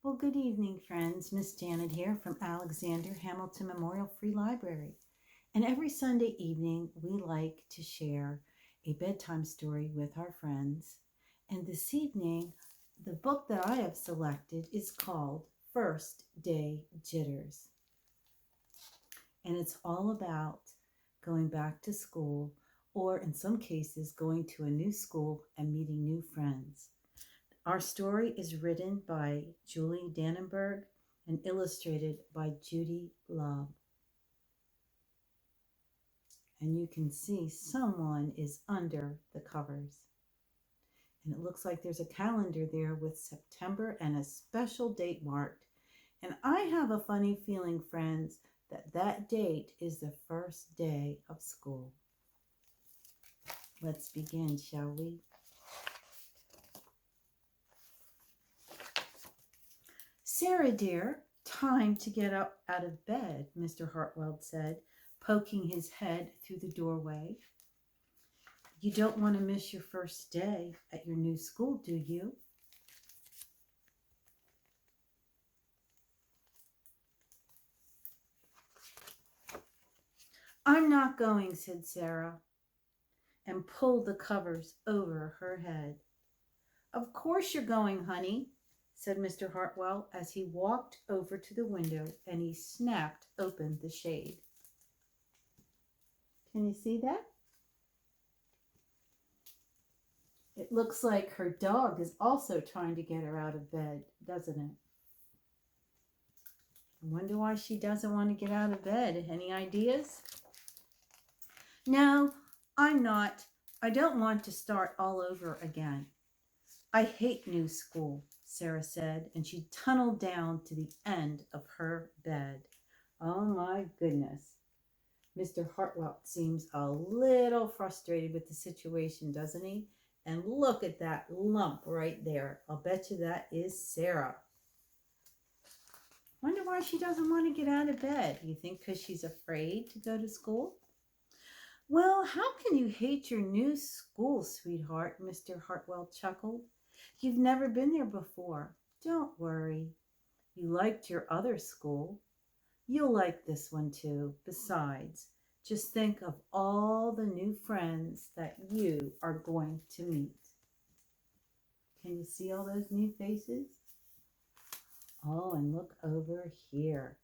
Well, good evening, friends. Miss Janet here from Alexander Hamilton Memorial Free Library. And every Sunday evening, we like to share a bedtime story with our friends. And this evening, the book that I have selected is called First Day Jitters. And it's all about going back to school, or in some cases, going to a new school and meeting new friends. Our story is written by Julie Dannenberg and illustrated by Judy Love. And you can see someone is under the covers. And it looks like there's a calendar there with September and a special date marked. And I have a funny feeling, friends, that that date is the first day of school. Let's begin, shall we? Sarah, dear, time to get up out of bed, Mr. Hartwell said, poking his head through the doorway. You don't want to miss your first day at your new school, do you? I'm not going, said Sarah, and pulled the covers over her head. Of course you're going, honey, said Mr. Hartwell as he walked over to the window and he snapped open the shade. Can you see that? It looks like her dog is also trying to get her out of bed, doesn't it? I wonder why she doesn't want to get out of bed. Any ideas? No, I'm not. I don't want to start all over again. I hate new school, Sarah said, and she tunneled down to the end of her bed. Oh my goodness. Mr. Hartwell seems a little frustrated with the situation, doesn't he? And look at that lump right there. I'll bet you that is Sarah. Wonder why she doesn't want to get out of bed. You think because she's afraid to go to school? Well, how can you hate your new school, sweetheart? Mr. Hartwell chuckled. You've never been there before. Don't worry. You liked your other school. You'll like this one too. Besides, just think of all the new friends that you are going to meet. Can you see all those new faces? Oh, and look over here.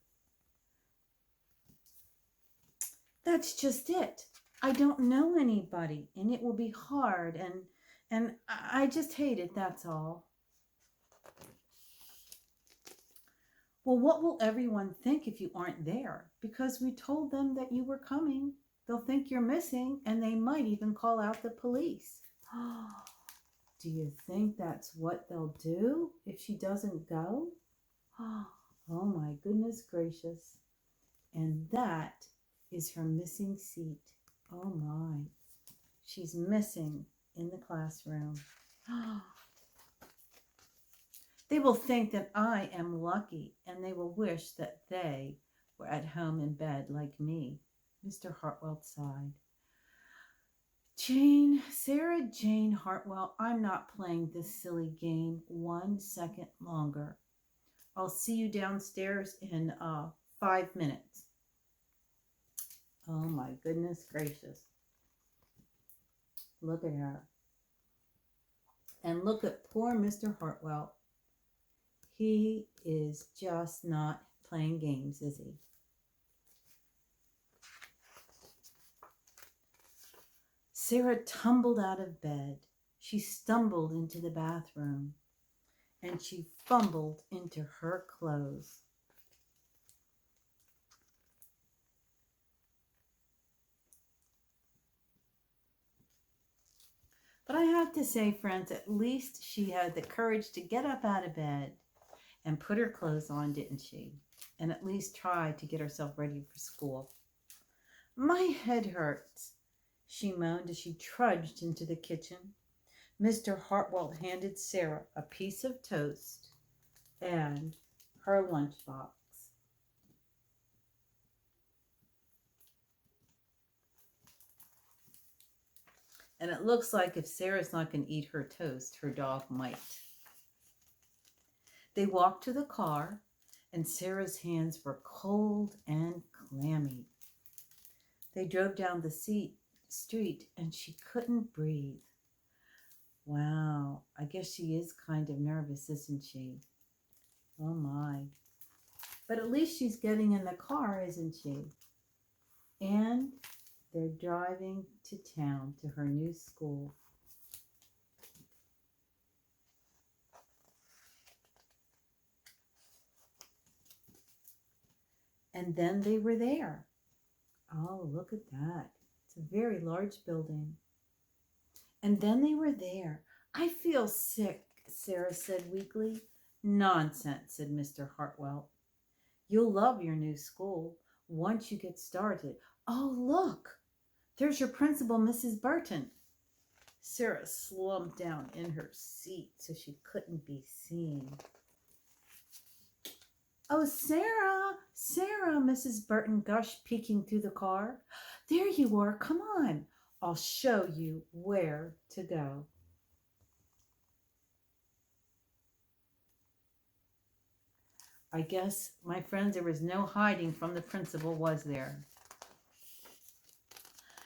That's just it. I don't know anybody, and it will be hard, and I just hate it, that's all. Well, what will everyone think if you aren't there? Because we told them that you were coming. They'll think you're missing, and they might even call out the police. Do you think that's what they'll do if she doesn't go? Oh my goodness gracious. And that is her missing seat. Oh my. She's missing in the classroom. They will think that I am lucky, and they will wish that they were at home in bed like me. Mr. Hartwell sighed. Sarah Jane Hartwell, I'm not playing this silly game 1 second longer. I'll see you downstairs in 5 minutes. Oh my goodness gracious. Look at her. And look at poor Mr. Hartwell. He is just not playing games, is he? Sarah tumbled out of bed. She stumbled into the bathroom, and she fumbled into her clothes. But I have to say, friends, at least she had the courage to get up out of bed and put her clothes on, didn't she? And at least try to get herself ready for school. My head hurts, she moaned as she trudged into the kitchen. Mr. Hartwell handed Sarah a piece of toast and her lunchbox. And it looks like if Sarah's not going to eat her toast, her dog might. They walked to the car, and Sarah's hands were cold and clammy. They drove down the street, and she couldn't breathe. Wow, I guess she is kind of nervous, isn't she? Oh my. But at least she's getting in the car, isn't she? And they're driving to town to her new school. And then they were there. Oh, look at that. It's a very large building. And then they were there. I feel sick, Sarah said weakly. Nonsense, said Mr. Hartwell. You'll love your new school once you get started. Oh, look, there's your principal, Mrs. Burton. Sarah slumped down in her seat so she couldn't be seen. Oh, Sarah, Sarah, Mrs. Burton gushed, peeking through the car. There you are. Come on. I'll show you where to go. I guess, my friends, there was no hiding from the principal, was there?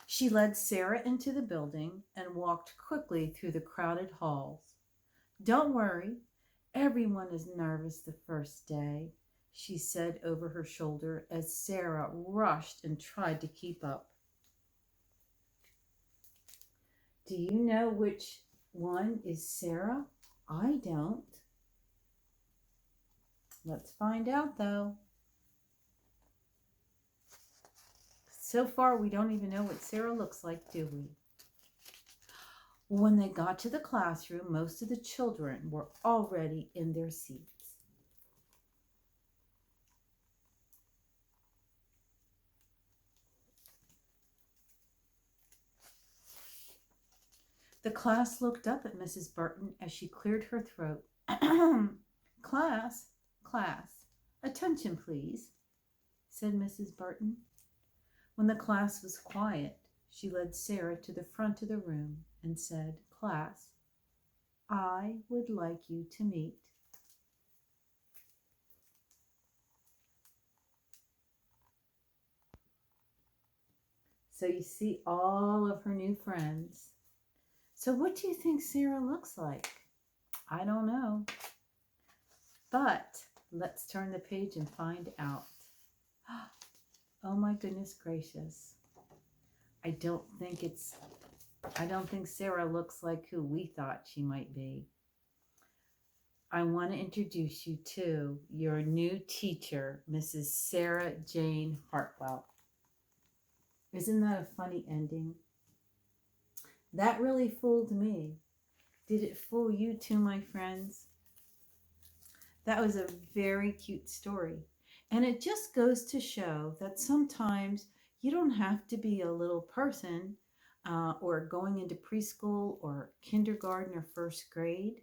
She led Sarah into the building and walked quickly through the crowded halls. Don't worry, everyone is nervous the first day, she said over her shoulder as Sarah rushed and tried to keep up. Do you know which one is Sarah? I don't. Let's find out, though. So far, we don't even know what Sarah looks like, do we? When they got to the classroom, most of the children were already in their seats. The class looked up at Mrs. Burton as she cleared her throat. Class, attention please, said Mrs. Burton. When the class was quiet, she led Sarah to the front of the room and said, Class, I would like you to meet. So you see all of her new friends. So what do you think Sarah looks like? I don't know. But let's turn the page and find out. Oh my goodness gracious. I don't think Sarah looks like who we thought she might be. I want to introduce you to your new teacher, Mrs. Sarah Jane Hartwell. Isn't that a funny ending? That really fooled me. Did it fool you too, my friends? That was a very cute story. And it just goes to show that sometimes you don't have to be a little person or going into preschool or kindergarten or first grade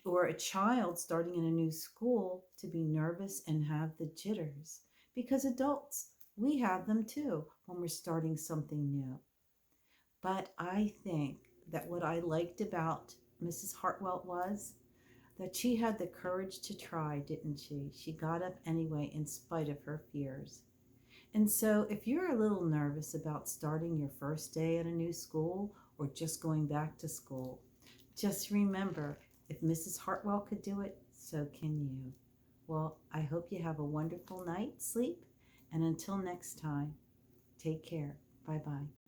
or a child starting in a new school to be nervous and have the jitters. Because adults, we have them too when we're starting something new. But I think that what I liked about Mrs. Hartwell was that she had the courage to try, didn't she? She got up anyway in spite of her fears. And so if you're a little nervous about starting your first day at a new school or just going back to school, just remember, if Mrs. Hartwell could do it, so can you. Well, I hope you have a wonderful night's sleep. And until next time, take care. Bye-bye.